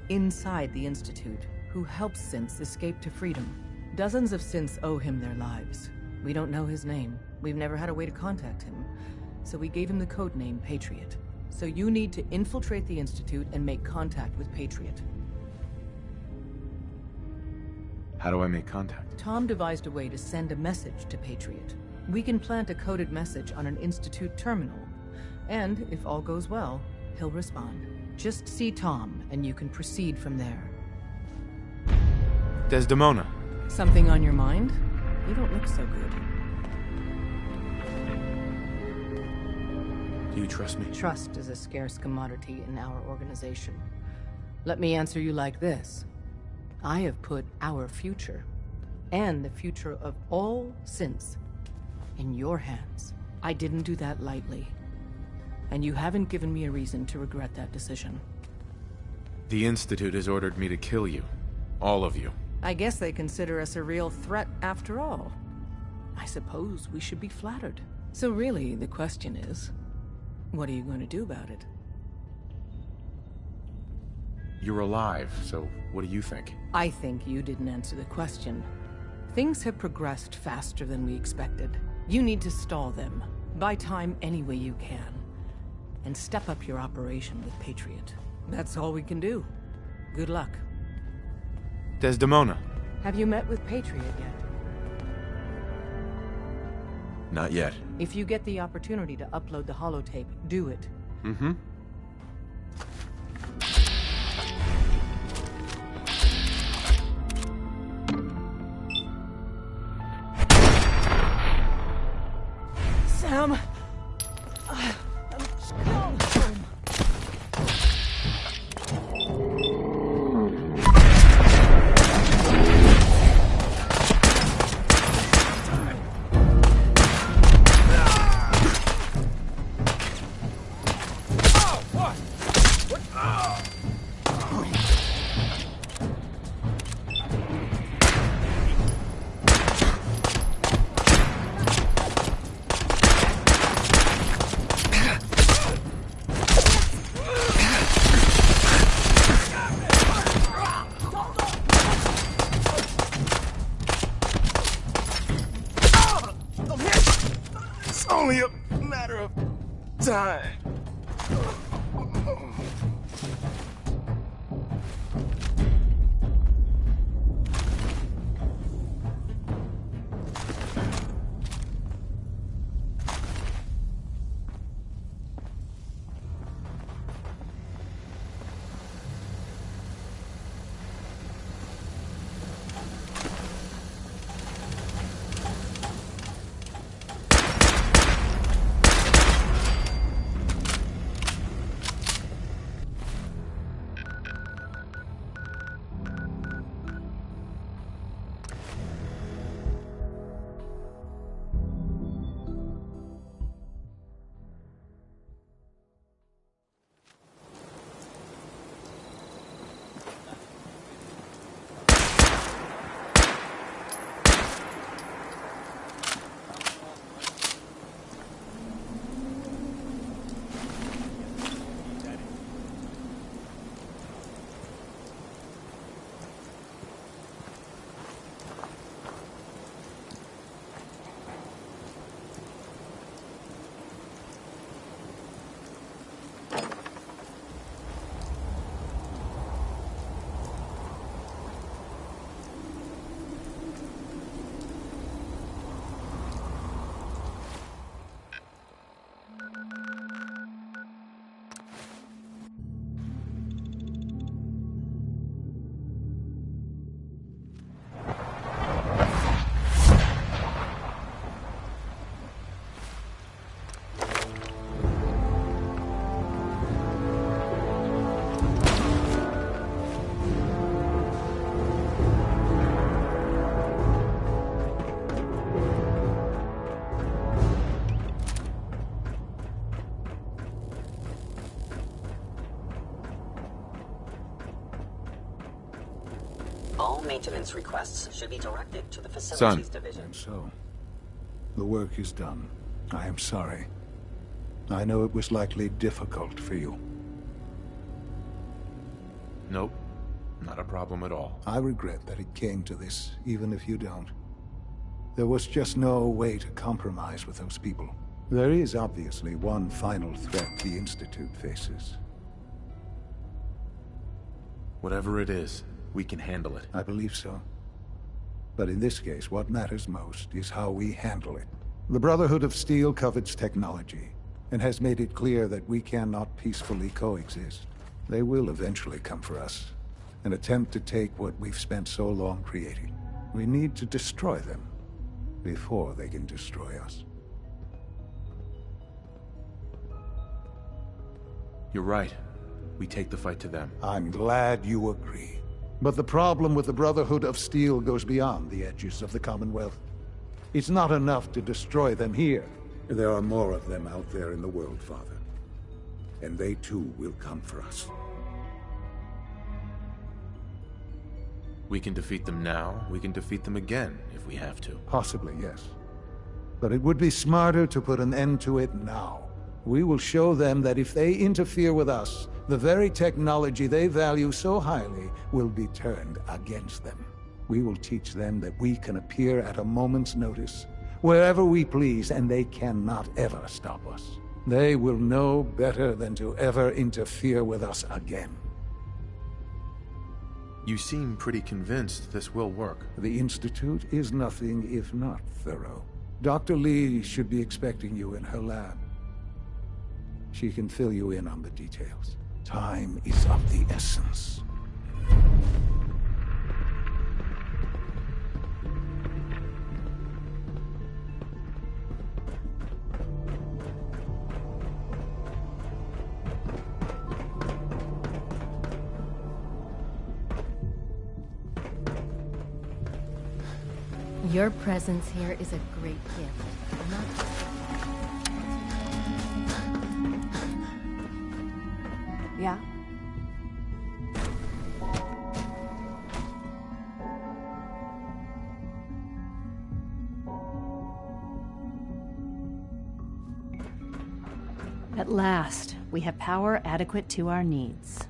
Speaker 6: inside the Institute who helps synths escape to freedom. Dozens of synths owe him their lives. We don't know his name. We've never had a way to contact him. So we gave him the codename Patriot. So you need to infiltrate the Institute and make contact with Patriot.
Speaker 4: How do I make contact?
Speaker 6: Tom devised a way to send a message to Patriot. We can plant a coded message on an Institute terminal. And, if all goes well, he'll respond. Just see Tom, and you can proceed from there.
Speaker 4: Desdemona.
Speaker 6: Something on your mind? You don't look so good.
Speaker 4: Do you trust me?
Speaker 6: Trust is a scarce commodity in our organization. Let me answer you like this. I have put our future, and the future of all synths, in your hands. I didn't do that lightly. And you haven't given me a reason to regret that decision.
Speaker 4: The Institute has ordered me to kill you. All of you.
Speaker 6: I guess they consider us a real threat after all. I suppose we should be flattered. So really, the question is, what are you going to do about it?
Speaker 4: You're alive, so what do you think?
Speaker 6: I think you didn't answer the question. Things have progressed faster than we expected. You need to stall them. Buy time any way you can. And step up your operation with Patriot. That's all we can do. Good luck.
Speaker 4: Desdemona.
Speaker 6: Have you met with Patriot yet?
Speaker 4: Not yet.
Speaker 6: If you get the opportunity to upload the holotape, do it.
Speaker 4: Mm-hmm.
Speaker 6: Sam!
Speaker 7: Only a matter of time.
Speaker 5: All maintenance requests should be directed to the Facilities Division.
Speaker 1: And so, the work is done. I am sorry. I know it was likely difficult for you.
Speaker 4: Nope. Not a problem at all.
Speaker 1: I regret that it came to this, even if you don't. There was just no way to compromise with those people. There is obviously one final threat the Institute faces.
Speaker 4: Whatever it is, we can handle it.
Speaker 1: I believe so. But in this case, what matters most is how we handle it. The Brotherhood of Steel covets technology, and has made it clear that we cannot peacefully coexist. They will eventually come for us, and attempt to take what we've spent so long creating. We need to destroy them before they can destroy us.
Speaker 4: You're right. We take the fight to them.
Speaker 1: I'm glad you agree. But the problem with the Brotherhood of Steel goes beyond the edges of the Commonwealth. It's not enough to destroy them here. There are more of them out there in the world, Father. And they too will come for us.
Speaker 4: We can defeat them now, we can defeat them again, if we have to.
Speaker 1: Possibly, yes. But it would be smarter to put an end to it now. We will show them that if they interfere with us, the very technology they value so highly will be turned against them. We will teach them that we can appear at a moment's notice, wherever we please, and they cannot ever stop us. They will know better than to ever interfere with us again.
Speaker 4: You seem pretty convinced this will work.
Speaker 1: The Institute is nothing if not thorough. Dr. Lee should be expecting you in her lab. She can fill you in on the details. Time is of the essence.
Speaker 2: Your presence here is a great gift. Yeah?
Speaker 19: At last, we have power adequate to our needs.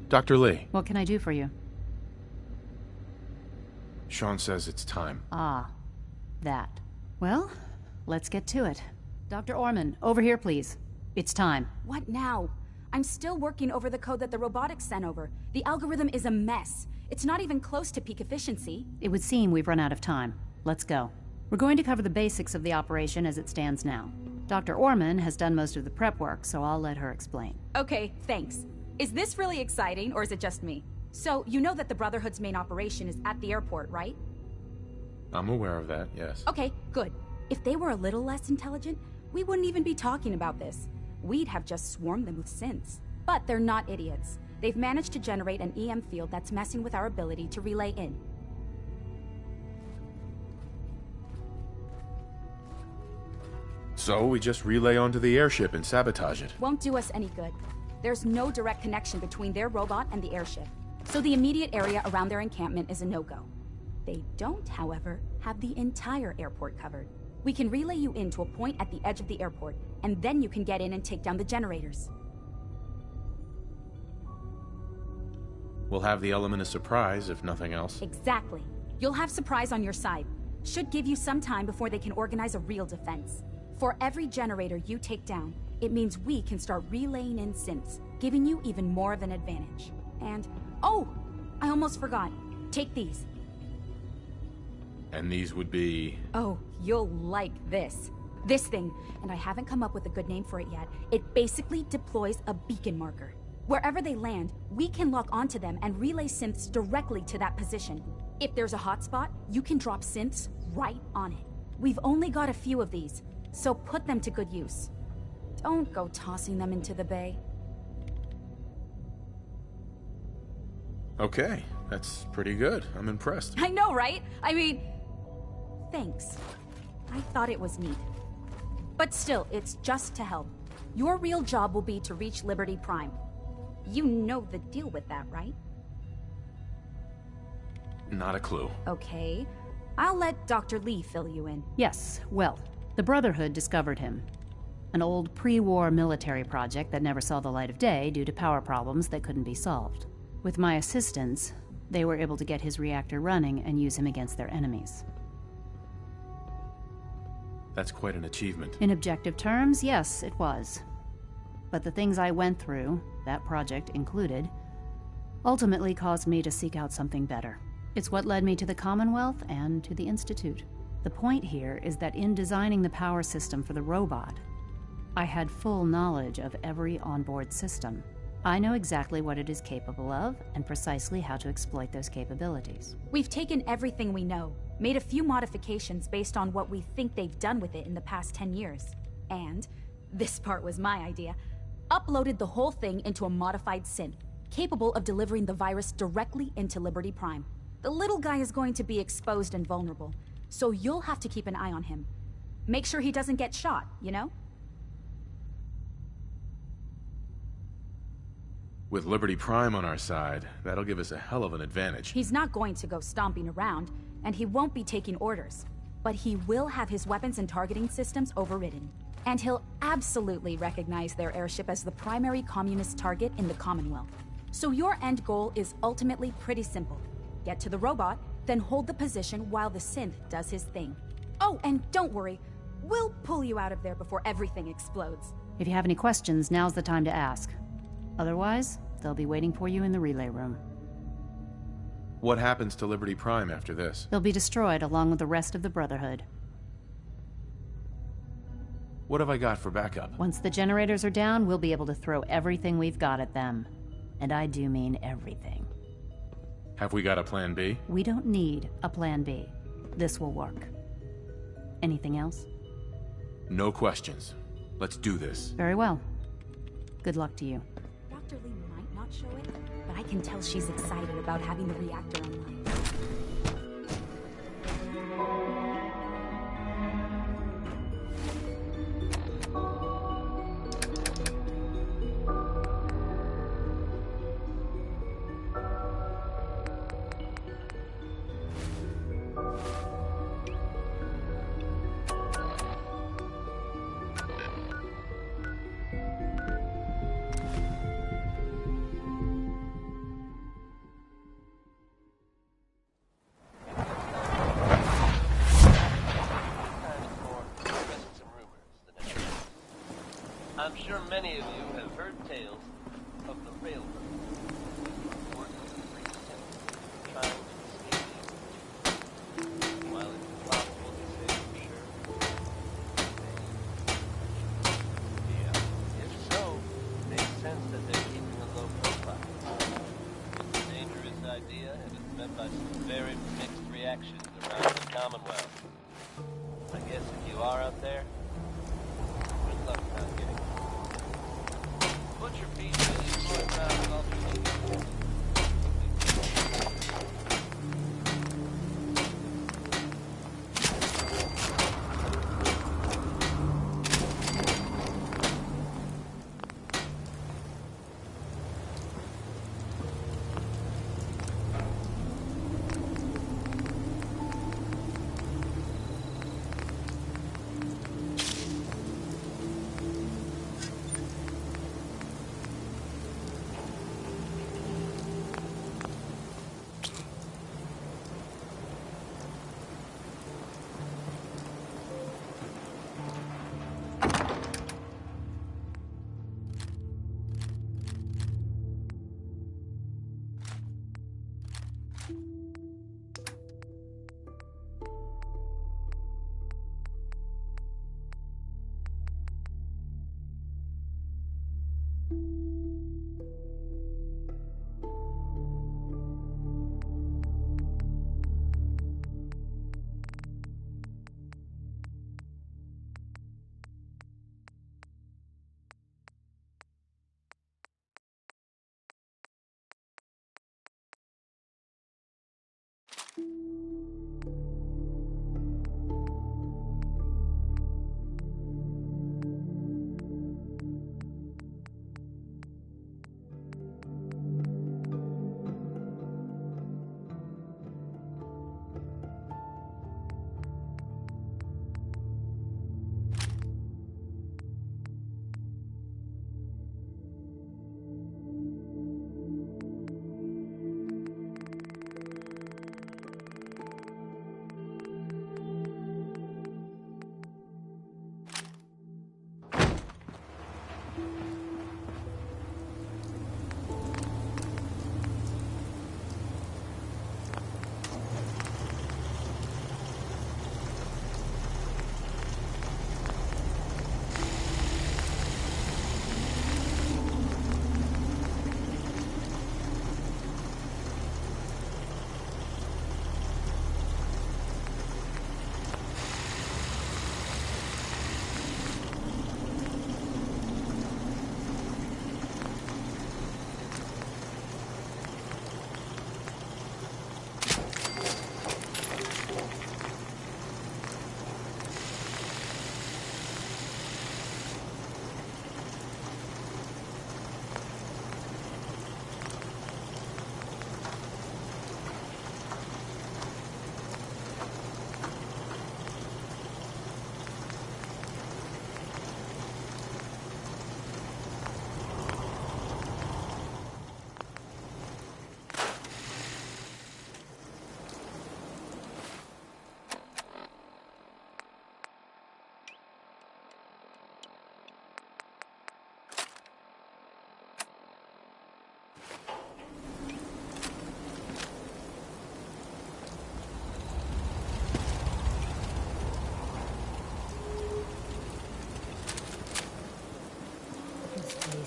Speaker 4: Dr. Lee.
Speaker 19: What can I do for you?
Speaker 4: Sean says it's time.
Speaker 19: Ah, that. Well, let's get to it. Dr. Orman, over here, please. It's time.
Speaker 20: What now? I'm still working over the code that the robotics sent over. The algorithm is a mess. It's not even close to peak efficiency.
Speaker 19: It would seem we've run out of time. Let's go. We're going to cover the basics of the operation as it stands now. Dr. Orman has done most of the prep work, so I'll let her explain.
Speaker 20: Okay, thanks. Is this really exciting, or is it just me? So, you know that the Brotherhood's main operation is at the airport, right?
Speaker 4: I'm aware of that, yes.
Speaker 20: Okay, good. If they were a little less intelligent, we wouldn't even be talking about this. We'd have just swarmed them with synths. But they're not idiots. They've managed to generate an EM field that's messing with our ability to relay in.
Speaker 4: So we just relay onto the airship and sabotage it.
Speaker 20: Won't do us any good. There's no direct connection between their robot and the airship, so the immediate area around their encampment is a no-go. They don't, however, have the entire airport covered. We can relay you in to a point at the edge of the airport, and then you can get in and take down the generators.
Speaker 4: We'll have the element of surprise, if nothing else.
Speaker 20: Exactly. You'll have surprise on your side. Should give you some time before they can organize a real defense. For every generator you take down, it means we can start relaying in synths, giving you even more of an advantage. And, oh! I almost forgot. Take these.
Speaker 4: And these would be...
Speaker 20: Oh, you'll like this. This thing, and I haven't come up with a good name for it yet, it basically deploys a beacon marker. Wherever they land, we can lock onto them and relay synths directly to that position. If there's a hotspot, you can drop synths right on it. We've only got a few of these, so put them to good use. Don't go tossing them into the bay.
Speaker 4: Okay, that's pretty good. I'm impressed.
Speaker 20: I know, right? I mean... Thanks. I thought it was neat. But still, it's just to help. Your real job will be to reach Liberty Prime. You know the deal with that, right?
Speaker 4: Not a clue.
Speaker 20: Okay. I'll let Dr. Lee fill you in.
Speaker 19: Yes, well, the Brotherhood discovered him. An old pre-war military project that never saw the light of day due to power problems that couldn't be solved. With my assistance, they were able to get his reactor running and use him against their enemies.
Speaker 4: That's quite an achievement.
Speaker 19: In objective terms, yes, it was. But the things I went through, that project included, ultimately caused me to seek out something better. It's what led me to the Commonwealth and to the Institute. The point here is that in designing the power system for the robot, I had full knowledge of every onboard system. I know exactly what it is capable of and precisely how to exploit those capabilities.
Speaker 20: We've taken everything we know, made a few modifications based on what we think they've done with it in the past 10 years. And, this part was my idea, uploaded the whole thing into a modified synth, capable of delivering the virus directly into Liberty Prime. The little guy is going to be exposed and vulnerable, so you'll have to keep an eye on him. Make sure he doesn't get shot, you know?
Speaker 4: With Liberty Prime on our side, that'll give us a hell of an advantage.
Speaker 20: He's not going to go stomping around, and he won't be taking orders. But he will have his weapons and targeting systems overridden. And he'll absolutely recognize their airship as the primary communist target in the Commonwealth. So your end goal is ultimately pretty simple. Get to the robot, then hold the position while the synth does his thing. Oh, and don't worry, we'll pull you out of there before everything explodes.
Speaker 19: If you have any questions, now's the time to ask. Otherwise, they'll be waiting for you in the relay room.
Speaker 4: What happens to Liberty Prime after this?
Speaker 19: They'll be destroyed along with the rest of the Brotherhood.
Speaker 4: What have I got for backup?
Speaker 19: Once the generators are down, we'll be able to throw everything we've got at them. And I do mean everything.
Speaker 4: Have we got a plan B?
Speaker 19: We don't need a plan B. This will work. Anything else?
Speaker 4: No questions. Let's do this.
Speaker 19: Very well. Good luck to you.
Speaker 20: Dr. Lee might not show it, but I can tell she's excited about having the reactor online.
Speaker 8: I'm sure many of you have heard tales of the Railroad working with free synth, trying to escape the while it's impossible to say for sure, if so, it makes sense that they're keeping a low profile. It's a dangerous idea, and it's met by some very mixed reactions around the Commonwealth. I guess if you are out there, good luck not getting it. Put your feet in these around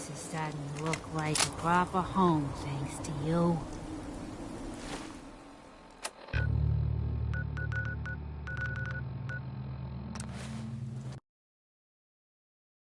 Speaker 13: place is starting to look like a proper home, thanks to you.